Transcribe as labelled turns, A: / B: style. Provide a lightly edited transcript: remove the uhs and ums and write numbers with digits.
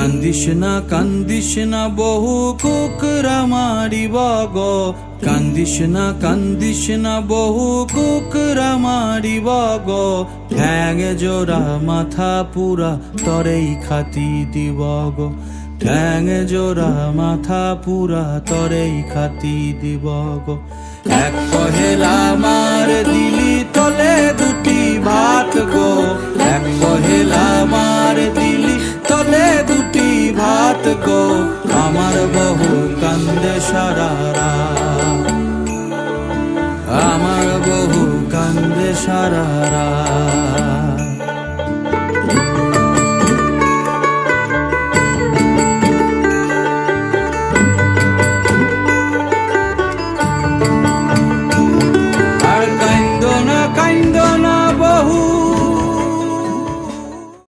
A: কান্দিস না বহু কুকরা মারিব গো, কান্দিস না বহু কুকরা মারিব গো, ঠ্যাং জোড়া মাথা পুরা তরেই খাতি দিব গো, ঠ্যাং জোড়া মাথা পুরা তরেই খাতি দিব গো। এক পহেলা মার দিলি তলে দুটি ভাত গো, এক পহেলা মার দিলি তলে দুটি ভাত গো, আমার বহু কান্দে সারা রাত, আমার বহু কান্দে সারা রাত।